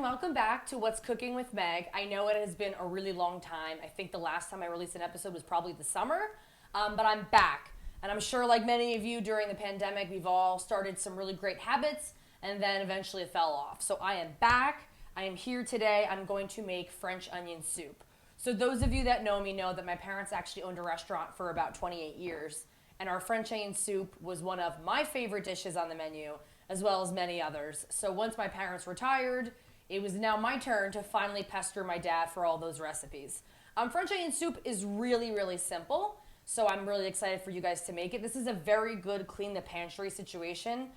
welcome back to What's Cooking with Meg. I know it has been a really long time. I think the last time I released an episode was probably the summer, but I'm back. And I'm sure like many of you during the pandemic, we've all started some really great habits and then eventually it fell off. So I am back. I am here today. I'm going to make French onion soup. So those of you that know me know that my parents actually owned a restaurant for about 28 years. And our French onion soup was one of my favorite dishes on the menu, as well as many others. So once my parents retired, it was now my turn to finally pester my dad for all those recipes. French onion soup is really, really simple, so I'm really excited for you guys to make it. This is a very good clean the pantry situation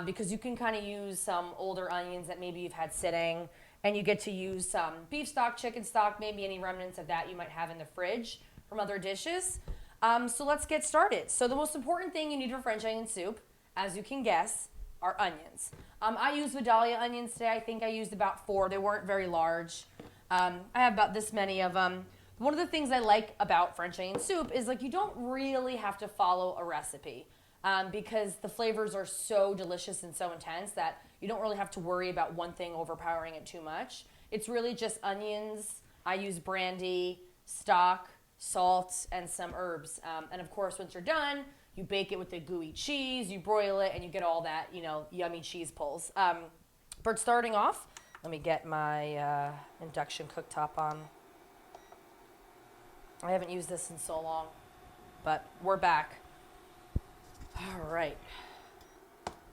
because you can kind of use some older onions that maybe you've had sitting, and you get to use some beef stock, chicken stock, maybe any remnants of that you might have in the fridge from other dishes. So let's get started. So the most important thing you need for French onion soup, as you can guess, are onions. I used Vidalia onions today. I think I used about 4. They weren't very large. I have about this many of them. One of the things I like about French onion soup is like you don't really have to follow a recipe because the flavors are so delicious and so intense that you don't really have to worry about one thing overpowering it too much. It's really just onions. I use brandy, stock, salt, and some herbs. And of course, once you're done, you bake it with the gooey cheese, you broil it, and you get all that, yummy cheese pulls. But starting off, let me get my induction cooktop on. I haven't used this in so long, but we're back. All right.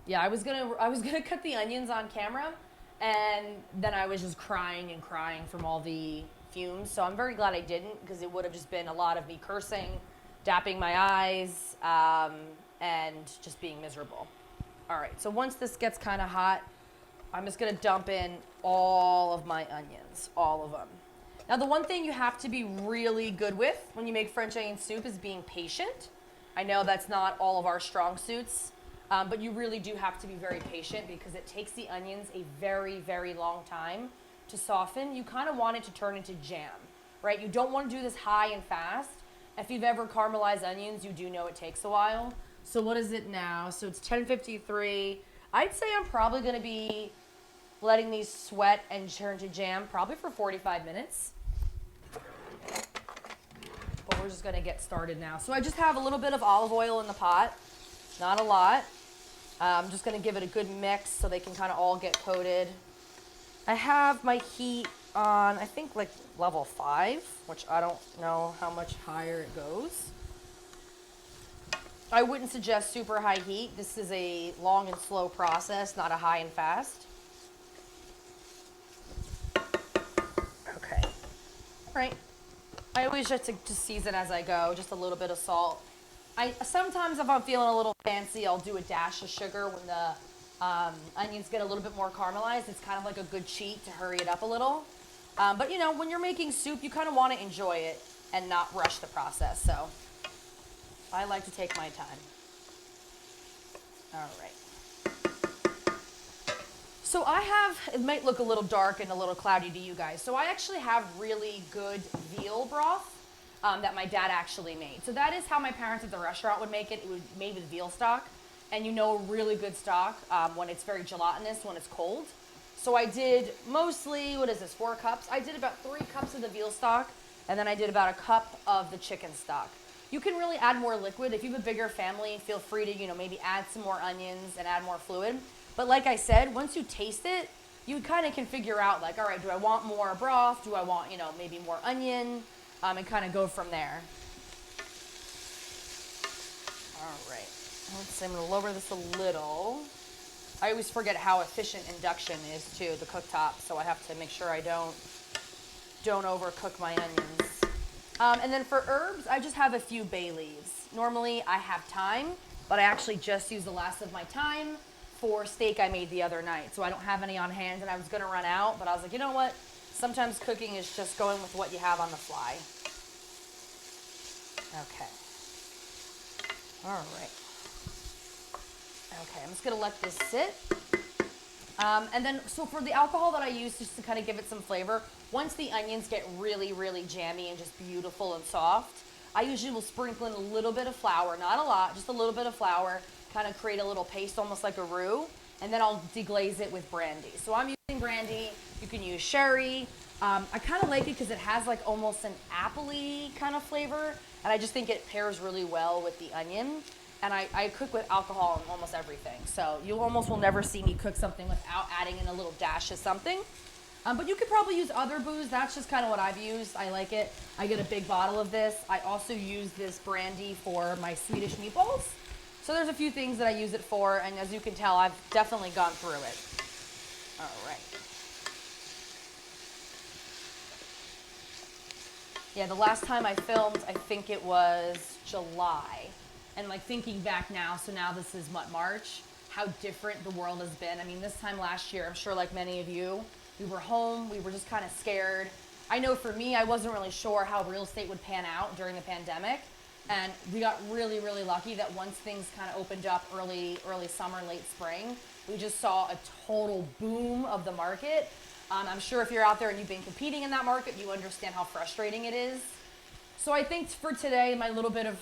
Yeah, I was gonna cut the onions on camera, and then I was just crying and crying from all the fumes. So I'm very glad I didn't, because it would have just been a lot of me cursing, dapping my eyes, and just being miserable. All right, so once this gets kind of hot, I'm just gonna dump in all of my onions, all of them. Now, the one thing you have to be really good with when you make French onion soup is being patient. I know that's not all of our strong suits, but you really do have to be very patient because it takes the onions a very, very long time to soften. You kind of want it to turn into jam, right? You don't want to do this high and fast. If you've ever caramelized onions, you do know it takes a while. So what is it now? So it's 10:53. I'd say I'm probably going to be letting these sweat and turn to jam probably for 45 minutes. But we're just going to get started now. So I just have a little bit of olive oil in the pot, not a lot. I'm just going to give it a good mix so they can kind of all get coated. I have my heat on, I think, like level 5, which I don't know how much higher it goes. I wouldn't suggest super high heat. This is a long and slow process, not a high and fast. Okay. All right. I always just season as I go, just a little bit of salt. Sometimes if I'm feeling a little fancy, I'll do a dash of sugar when the onions get a little bit more caramelized. It's kind of like a good cheat to hurry it up a little. But when you're making soup, you kind of want to enjoy it and not rush the process. So I like to take my time. All right. So it might look a little dark and a little cloudy to you guys. So I actually have really good veal broth that my dad actually made. So that is how my parents at the restaurant would make it. It was made with veal stock. And really good stock when it's very gelatinous, when it's cold. So I did mostly, 4 cups? I did about 3 cups of the veal stock, and then I did about a cup of the chicken stock. You can really add more liquid. If you have a bigger family, feel free to, maybe add some more onions and add more fluid. But like I said, once you taste it, you kind of can figure out, like, all right, do I want more broth? Do I want, maybe more onion? And kind of go from there. All right. Let's see, I'm going to lower this a little. I always forget how efficient induction is too, the cooktop, so I have to make sure I don't overcook my onions. And then for herbs, I just have a few bay leaves. Normally I have thyme, but I actually just used the last of my thyme for steak I made the other night, so I don't have any on hand, and I was going to run out, but I was like, you know what? Sometimes cooking is just going with what you have on the fly. Okay. All right. Okay, I'm just gonna let this sit. And then, so for the alcohol that I use just to kind of give it some flavor, once the onions get really, really jammy and just beautiful and soft, I usually will sprinkle in a little bit of flour, not a lot, just a little bit of flour, kind of create a little paste, almost like a roux. and then I'll deglaze it with brandy. So I'm using brandy. You can use sherry. I kind of like it because it has like almost an apple-y kind of flavor, and I just think it pairs really well with the onion. And I cook with alcohol in almost everything, so you almost will never see me cook something without adding in a little dash of something. But you could probably use other booze. That's just kind of what I've used. I like it. I get a big bottle of this. I also use this brandy for my Swedish meatballs. So there's a few things that I use it for, and as you can tell, I've definitely gone through it. All right. Yeah, the last time I filmed, I think it was July. And like thinking back now, so now this is what, March? How different the world has been. I mean, this time last year, I'm sure like many of you, we were home, we were just kind of scared. I know for me, I wasn't really sure how real estate would pan out during the pandemic. And we got really, really lucky that once things kind of opened up early summer, late spring, we just saw a total boom of the market. I'm sure if you're out there and you've been competing in that market, you understand how frustrating it is. So I think for today, my little bit of,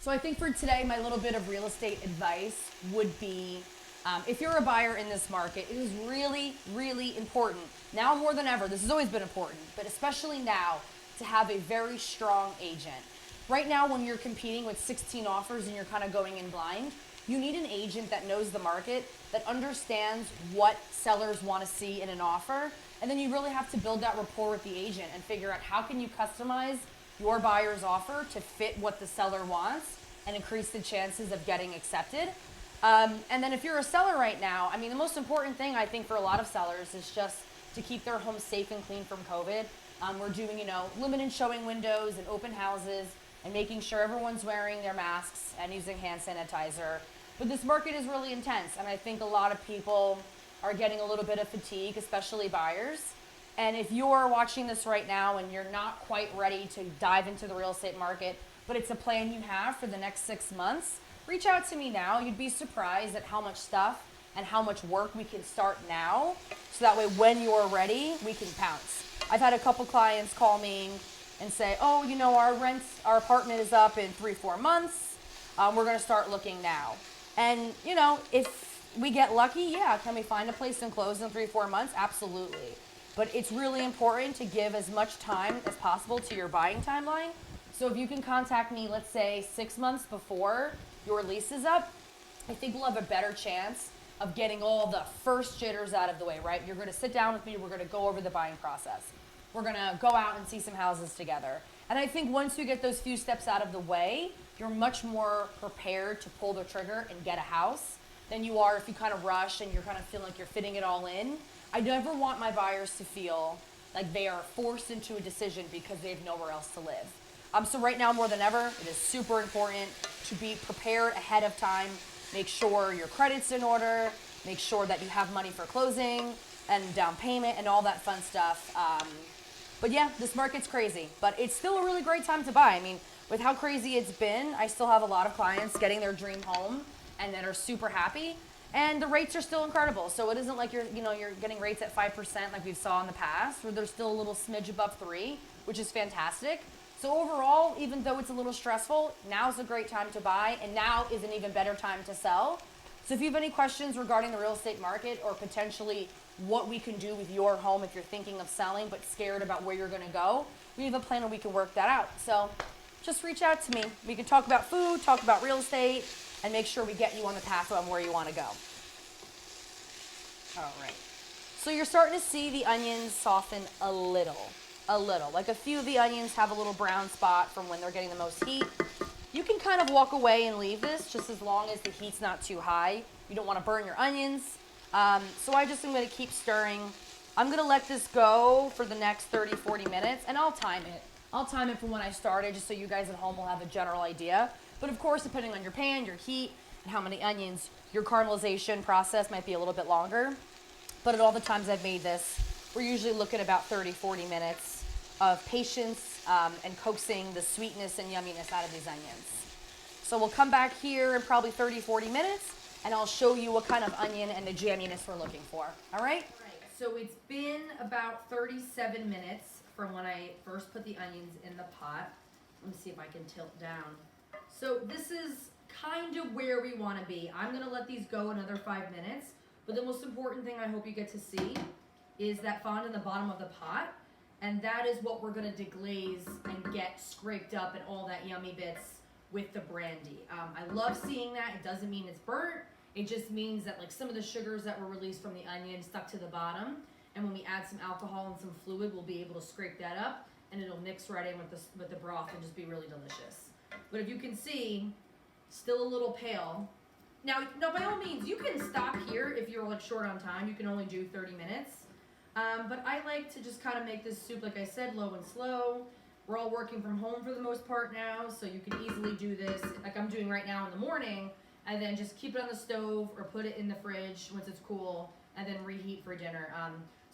So I think for today, my little bit of real estate advice would be, if you're a buyer in this market, it is really, really important, now more than ever, this has always been important, but especially now, to have a very strong agent. Right now, when you're competing with 16 offers and you're kind of going in blind, you need an agent that knows the market, that understands what sellers want to see in an offer, and then you really have to build that rapport with the agent and figure out how can you customize your buyer's offer to fit what the seller wants and increase the chances of getting accepted. And then if you're a seller right now, I mean, the most important thing I think for a lot of sellers is just to keep their home safe and clean from COVID. We're doing, limited showing windows and open houses and making sure everyone's wearing their masks and using hand sanitizer. But this market is really intense, and I think a lot of people are getting a little bit of fatigue, especially buyers. And if you're watching this right now and you're not quite ready to dive into the real estate market, but it's a plan you have for the next 6 months, reach out to me now. You'd be surprised at how much stuff and how much work we can start now, so that way when you're ready, we can pounce. I've had a couple clients call me and say, oh, our apartment is up in 3-4 months. We're gonna start looking now. And if we get lucky, yeah, can we find a place and close in 3-4 months? Absolutely. But it's really important to give as much time as possible to your buying timeline. So if you can contact me, let's say 6 months before your lease is up, I think we'll have a better chance of getting all the first jitters out of the way, right? You're gonna sit down with me, we're gonna go over the buying process. We're gonna go out and see some houses together. And I think once you get those few steps out of the way, you're much more prepared to pull the trigger and get a house than you are if you kind of rush and you're kind of feeling like you're fitting it all in. I never want my buyers to feel like they are forced into a decision because they have nowhere else to live. So right now more than ever, it is super important to be prepared ahead of time. Make sure your credit's in order, make sure that you have money for closing and down payment and all that fun stuff. But yeah, this market's crazy, but it's still a really great time to buy. I mean, with how crazy it's been, I still have a lot of clients getting their dream home and that are super happy. And the rates are still incredible. So it isn't like you're getting rates at 5% like we saw in the past, where they're still a little smidge above 3, which is fantastic. So overall, even though it's a little stressful, now's a great time to buy, and now is an even better time to sell. So if you have any questions regarding the real estate market or potentially what we can do with your home if you're thinking of selling but scared about where you're gonna go, we have a plan and we can work that out. So just reach out to me. We can talk about food, talk about real estate, and make sure we get you on the path on where you wanna go. All right. So you're starting to see the onions soften a little. Like a few of the onions have a little brown spot from when they're getting the most heat. You can kind of walk away and leave this just as long as the heat's not too high. You don't want to burn your onions. So I just am going to keep stirring. I'm going to let this go for the next 30-40 minutes, and I'll time it. I'll time it from when I started just so you guys at home will have a general idea. But of course, depending on your pan, your heat, and how many onions, your caramelization process might be a little bit longer. But at all the times I've made this, we're usually looking at about 30-40 minutes of patience and coaxing the sweetness and yumminess out of these onions. So we'll come back here in probably 30-40 minutes, and I'll show you what kind of onion and the jamminess we're looking for. All right? So it's been about 37 minutes from when I first put the onions in the pot. Let me see if I can tilt down So this is kind of where we want to be. I'm going to let these go another 5 minutes. But the most important thing I hope you get to see is that fond in the bottom of the pot. And that is what we're going to deglaze and get scraped up and all that yummy bits with the brandy. I love seeing that. It doesn't mean it's burnt. It just means that like some of the sugars that were released from the onion stuck to the bottom. And when we add some alcohol and some fluid, we'll be able to scrape that up. And it'll mix right in with the broth and just be really delicious. But if you can see, still a little pale. Now, by all means, you can stop here if you're like short on time. You can only do 30 minutes. But I like to just kind of make this soup, like I said, low and slow. We're all working from home for the most part now, so you can easily do this like I'm doing right now in the morning, and then just keep it on the stove or put it in the fridge once it's cool, and then reheat for dinner.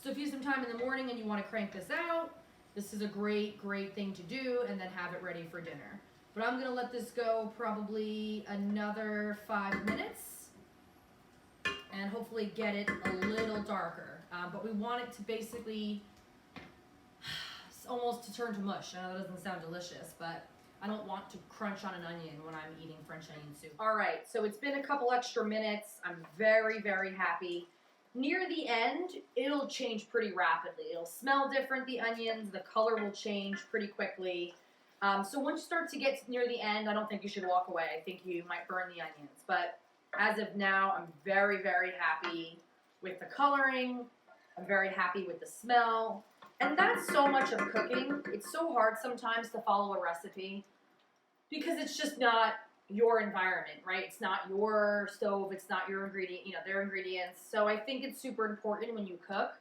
So if you have some time in the morning and you want to crank this out, this is a great thing to do, and then have it ready for dinner. But I'm going to let this go probably another 5 minutes and hopefully get it a little darker. But we want it to basically almost to turn to mush. I know that doesn't sound delicious, but I don't want to crunch on an onion when I'm eating French onion soup. All right, so it's been a couple extra minutes. I'm very happy. Near the end, it'll change pretty rapidly. It'll smell different, the onions. The color will change pretty quickly. So once you start to get near the end, I don't think you should walk away. I think you might burn the onions. But as of now, I'm very happy with the coloring. I'm very happy with the smell. And that's so much of cooking. It's so hard sometimes to follow a recipe because it's just not your environment, right? It's not your stove. It's not your ingredient, their ingredients. So I think it's super important when you cook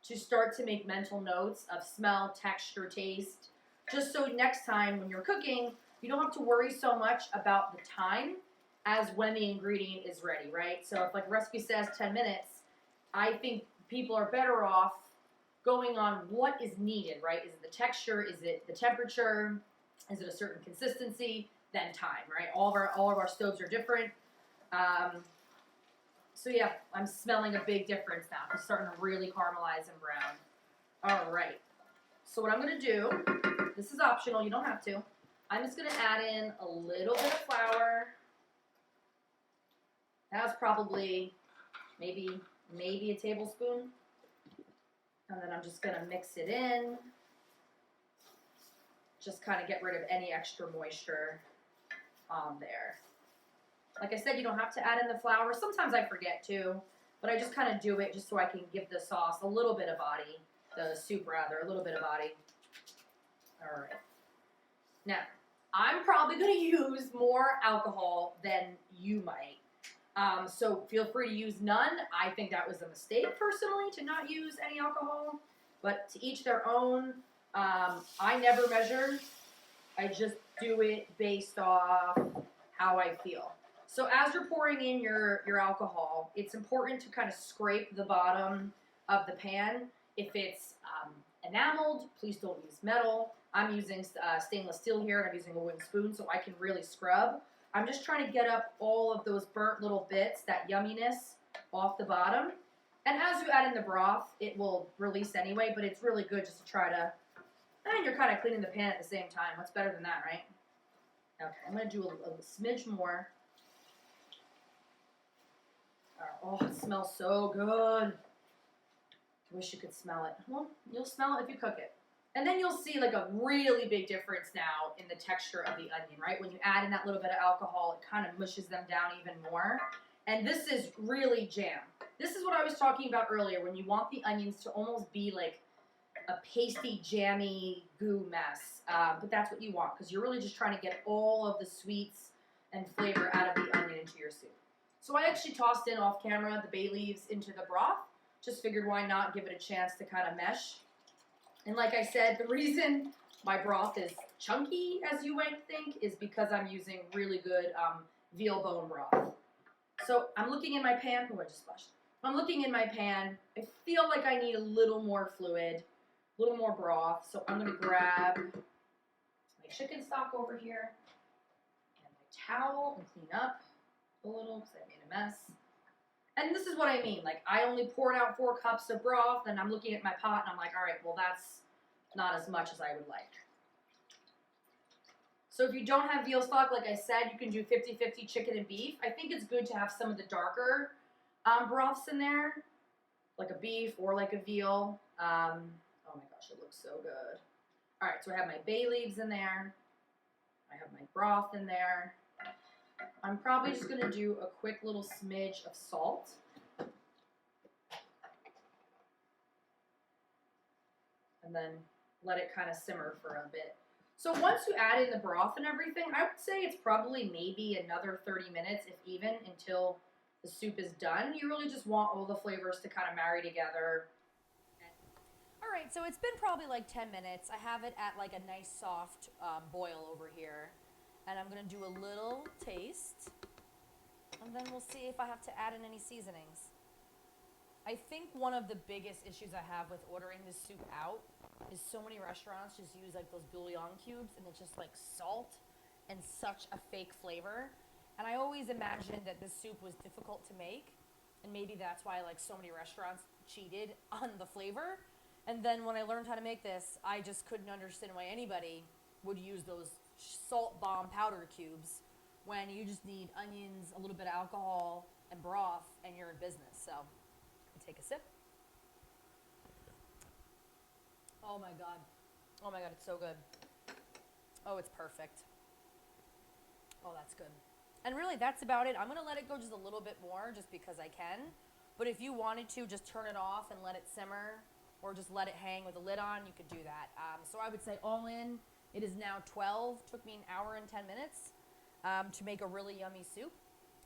to start to make mental notes of smell, texture, taste, just so next time when you're cooking, you don't have to worry so much about the time as when the ingredient is ready, right? So if like recipe says 10 minutes, I think people are better off going on what is needed, right? Is it the texture? Is it the temperature? Is it a certain consistency? Then time, right? All of our stoves are different. So yeah, I'm smelling a big difference now. It's starting to really caramelize and brown. All right. So what I'm going to do, this is optional, you don't have to. I'm just going to add in a little bit of flour. That was probably maybe a tablespoon. And then I'm just going to mix it in. Just kind of get rid of any extra moisture on there. Like I said, you don't have to add in the flour. Sometimes I forget to, but I just kind of do it just so I can give the sauce a little bit of body. The soup rather, a little bit of body. All right. Now, I'm probably going to use more alcohol than you might. So feel free to use none. I think that was a mistake personally to not use any alcohol, but to each their own. I never measure. I just do it based off how I feel. So as you're pouring in your alcohol, it's important to kind of scrape the bottom of the pan. If it's enameled, please don't use metal. I'm using stainless steel here, and I'm using a wooden spoon so I can really scrub. I'm just trying to get up all of those burnt little bits, that yumminess, off the bottom. And as you add in the broth, it will release anyway, but it's really good just to try to, and you're kind of cleaning the pan at the same time. What's better than that, right? Okay, I'm going to do a smidge more. Oh, it smells so good. Wish you could smell it. Well, you'll smell it if you cook it. And then you'll see like a really big difference now in the texture of the onion, right? When you add in that little bit of alcohol, it kind of mushes them down even more. And this is really jam. This is what I was talking about earlier, when you want the onions to almost be like a pasty, jammy goo mess. But that's what you want, because you're really just trying to get all of the sweets and flavor out of the onion into your soup. So I actually tossed in off camera the bay leaves into the broth. Just figured why not give it a chance to kind of mesh. And like I said, the reason my broth is chunky, as you might think, is because I'm using really good veal bone broth. So I'm looking in my pan. Oh, I just splashed. I'm looking in my pan. I feel like I need a little more fluid, a little more broth. So I'm going to grab my chicken stock over here and my towel and clean up a little because I made a mess. And this is what I mean. Like, I only poured out 4 cups of broth, and I'm looking at my pot, and I'm like, all right, well, that's not as much as I would like. So if you don't have veal stock, like I said, you can do 50-50 chicken and beef. I think it's good to have some of the darker broths in there, like a beef or like a veal. Oh my gosh, it looks so good. All right, so I have my bay leaves in there. I have my broth in there. I'm probably just going to do a quick little smidge of salt. And then let it kind of simmer for a bit. So once you add in the broth and everything, I would say it's probably maybe another 30 minutes, if even, until the soup is done. You really just want all the flavors to kind of marry together. All right, so it's been probably like 10 minutes. I have it at like a nice soft boil over here. And I'm going to do a little taste. And then we'll see if I have to add in any seasonings. I think one of the biggest issues I have with ordering this soup out is so many restaurants just use like those bouillon cubes and it's just like salt and such a fake flavor. And I always imagined that this soup was difficult to make, and maybe that's why like so many restaurants cheated on the flavor. And then when I learned how to make this, I just couldn't understand why anybody would use those salt bomb powder cubes when you just need onions, a little bit of alcohol, and broth, and you're in business. So take a sip. Oh my God. Oh my God, it's so good. Oh, it's perfect. Oh, that's good. And really, that's about it. I'm going to let it go just a little bit more just because I can. But if you wanted to, just turn it off and let it simmer, or just let it hang with a lid on, you could do that. So I would say all in, it is now 12. Took me an hour and 10 minutes to make a really yummy soup.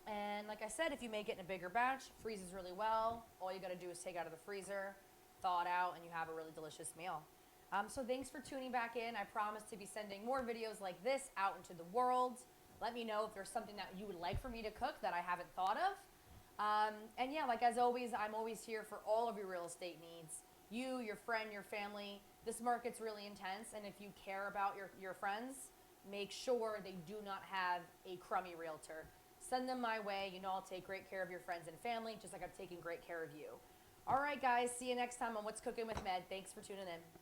And like I said, if you make it in a bigger batch, freezes really well. All you got to do is take it out of the freezer, thaw it out, and you have a really delicious meal. So thanks for tuning back in. I promise to be sending more videos like this out into the world. Let me know if there's something that you would like for me to cook that I haven't thought of. And yeah, like as always, I'm always here for all of your real estate needs. You, your friend, your family. This market's really intense, and if you care about your friends, make sure they do not have a crummy realtor. Send them my way. You know I'll take great care of your friends and family, just like I've taken great care of you. All right, guys. See you next time on What's Cooking with Med. Thanks for tuning in.